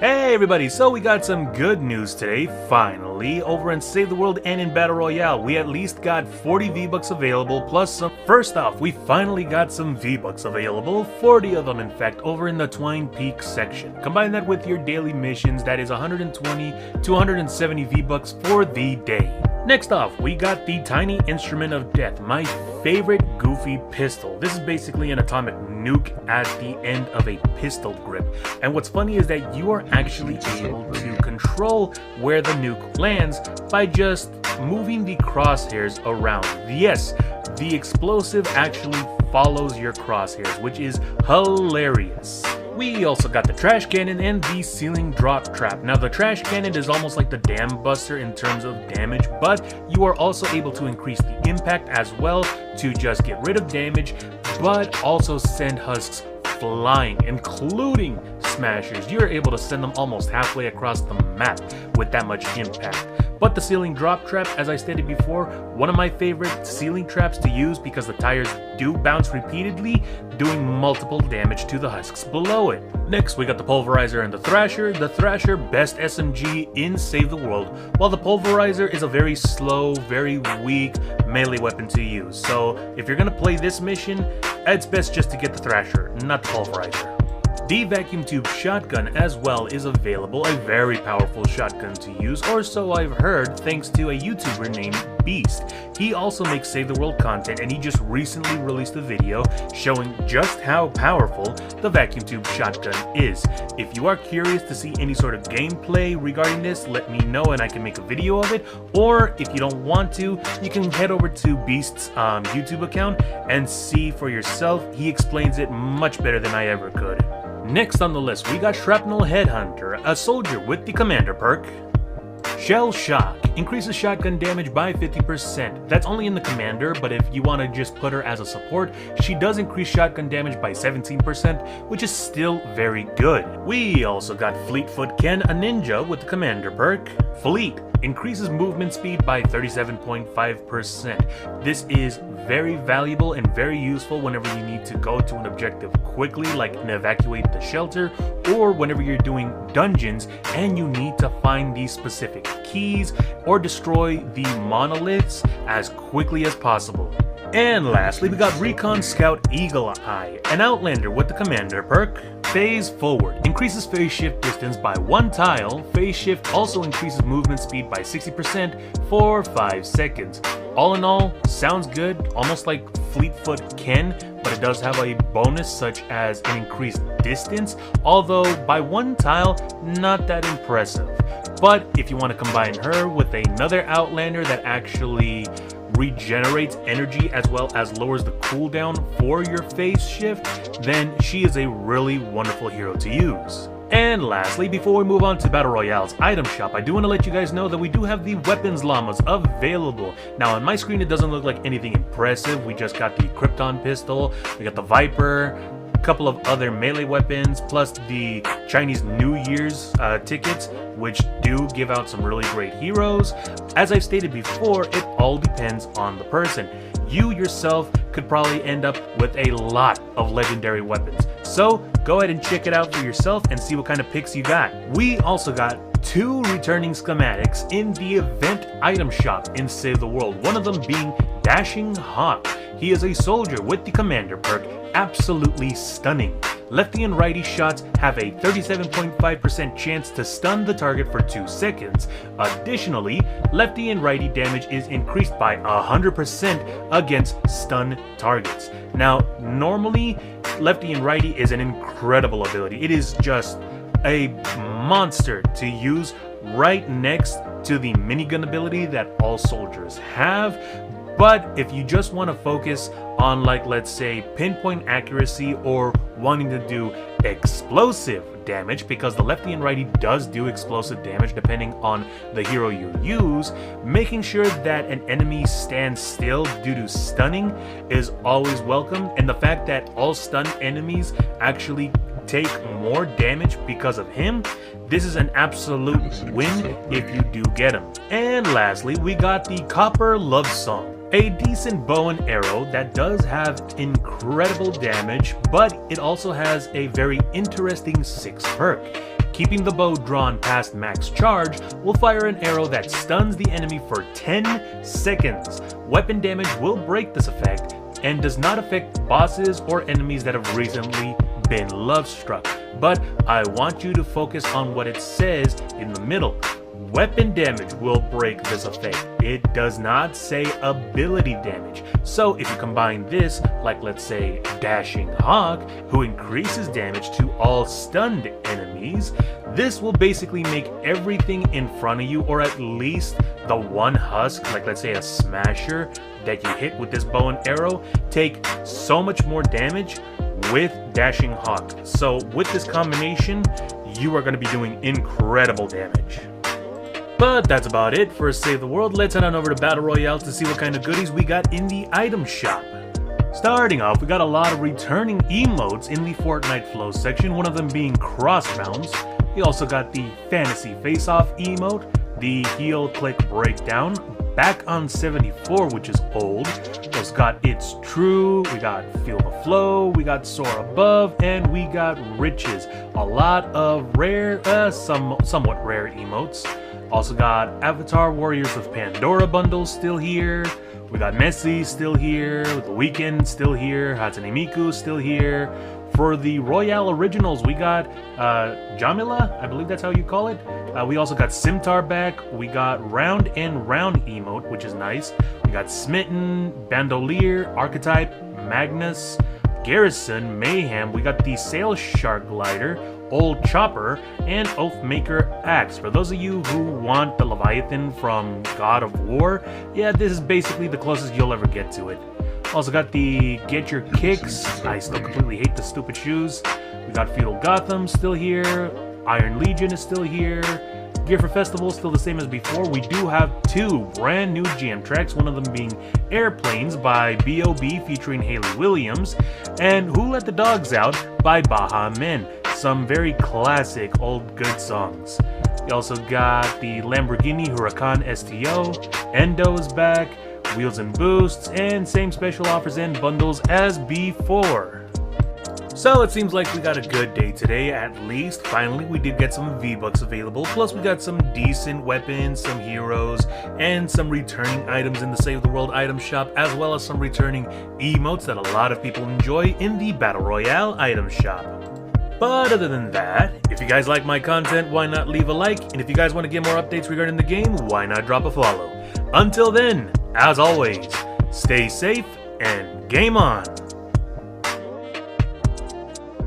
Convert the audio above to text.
Hey everybody, so we got some good news today, finally. Over in Save the World and in Battle Royale, we at least got 40 V-Bucks available, plus some. First off, we finally got some V-Bucks available, 40 of them in fact, over in the Twine Peak section. Combine that with your daily missions, that is 120 to 170 V-Bucks for the day. Next off, we got the Tiny Instrument of Death, my favorite goofy pistol. This is basically an atomic nuke at the end of a pistol grip. And what's funny is that you are actually able to control where the nuke lands by just moving the crosshairs around. Yes, the explosive actually follows your crosshairs, which is hilarious. We also got the trash cannon and the ceiling drop trap. Now the trash cannon is almost like the dam buster in terms of damage, but you are also able to increase the impact as well to just get rid of damage, but also send husks flying, including smashers. You're able to send them almost halfway across the map with that much impact. But the ceiling drop trap, as I stated before, one of my favorite ceiling traps to use because the tires do bounce repeatedly, doing multiple damage to the husks below it. Next, we got the Pulverizer and the Thrasher. The Thrasher, best SMG in Save the World, while the Pulverizer is a very slow, very weak melee weapon to use. So if you're gonna play this mission, it's best just to get the Thrasher, not the Pulverizer. The Vacuum Tube Shotgun as well is available, a very powerful shotgun to use, or so I've heard, thanks to a YouTuber named Beast. He also makes Save the World content, and he just recently released a video showing just how powerful the Vacuum Tube Shotgun is. If you are curious to see any sort of gameplay regarding this, let me know and I can make a video of it, or if you don't want to, you can head over to Beast's YouTube account and see for yourself. He explains it much better than I ever could. Next on the list, we got Shrapnel Headhunter, a soldier with the Commander perk. Shell Shock increases shotgun damage by 50%. That's only in the Commander, but if you want to just put her as a support, she does increase shotgun damage by 17%, which is still very good. We also got Fleetfoot Ken, a ninja with the Commander perk. Fleet increases movement speed by 37.5%. This is very valuable and very useful whenever you need to go to an objective quickly, like evacuate the shelter, or whenever you're doing dungeons and you need to find these specific keys or destroy the monoliths as quickly as possible. And lastly, we got Recon Scout Eagle Eye, an Outlander with the Commander perk. Phase Forward increases phase shift distance by 1 tile. Phase shift also increases movement speed by 60% for 5 seconds. All in all, sounds good, almost like Fleetfoot Ken, but it does have a bonus such as an increased distance, although by 1 tile, not that impressive. But if you want to combine her with another Outlander that actually regenerates energy as well as lowers the cooldown for your phase shift, then she is a really wonderful hero to use. And lastly, before we move on to Battle Royale's item shop, I do want to let you guys know that we do have the Weapons Llamas available. Now on my screen it doesn't look like anything impressive. We just got the Krypton pistol, we got the Viper, a couple of other melee weapons, plus the Chinese New Year's tickets, which do give out some really great heroes. As I've stated before, it all depends on the person. You yourself could probably end up with a lot of legendary weapons. So go ahead and check it out for yourself and see what kind of picks you got. We also got 2 returning schematics in the event item shop in Save the World, one of them being Dashing Hawk. He is a soldier with the Commander perk, absolutely stunning. Lefty and righty shots have a 37.5% chance to stun the target for 2 seconds. Additionally, lefty and righty damage is increased by 100% against stun targets. Now, normally, lefty and righty is an incredible ability. It is just a monster to use right next to the minigun ability that all soldiers have. But if you just want to focus on, like, let's say pinpoint accuracy or wanting to do explosive damage, because the lefty and righty does do explosive damage depending on the hero you use, making sure that an enemy stands still due to stunning is always welcome, and the fact that all stunned enemies actually take more damage because of him, this is an absolute win if you do get him. And lastly, we got the Copper Love Song. A decent bow and arrow that does have incredible damage, but it also has a very interesting 6th perk. Keeping the bow drawn past max charge will fire an arrow that stuns the enemy for 10 seconds. Weapon damage will break this effect and does not affect bosses or enemies that have recently been love struck. But I want you to focus on what it says in the middle. Weapon damage will break this effect. It does not say ability damage. So if you combine this, like let's say Dashing Hawk, who increases damage to all stunned enemies, this will basically make everything in front of you, or at least the one husk, like let's say a smasher that you hit with this bow and arrow, take so much more damage with Dashing Hawk. So with this combination, you are going to be doing incredible damage. But that's about it for Save the World. Let's head on over to Battle Royale to see what kind of goodies we got in the item shop. Starting off, we got a lot of returning emotes in the Fortnite Flow section, one of them being Crossbounds. We also got the Fantasy Face-Off emote, the Heel Click Breakdown, back on 74, which is old. We also got It's True, we got Feel the Flow, we got Soar Above, and we got Riches. A lot of rare, somewhat rare emotes. Also got Avatar Warriors of Pandora bundles still here. We got Messi still here. The Weeknd still here. Hatsune Miku still here. For the Royale Originals, we got Jamila, I believe that's how you call it. We also got Simtar back. We got Round and Round emote, which is nice. We got Smitten, Bandolier, Archetype, Magnus, Garrison, Mayhem. We got the Sail Shark Glider, Old Chopper, and Oathmaker Axe. For those of you who want the Leviathan from God of War, yeah, this is basically the closest you'll ever get to it. Also got the Get Your Kicks. I still completely hate the stupid shoes. We got Feudal Gotham still here. Iron Legion is still here. Gear for Festival still the same as before. We do have two brand new GM tracks, one of them being Airplanes by B.O.B. featuring Hayley Williams, and Who Let the Dogs Out by Baha Men. Some very classic old good songs. We also got the Lamborghini Huracan STO, Endo is back, Wheels and Boosts, and same special offers and bundles as before. So it seems like we got a good day today, at least. Finally, we did get some Vbucks available, plus we got some decent weapons, some heroes, and some returning items in the Save the World item shop, as well as some returning emotes that a lot of people enjoy in the Battle Royale item shop. But other than that, if you guys like my content, why not leave a like? And if you guys want to get more updates regarding the game, why not drop a follow? Until then, as always, stay safe and game on!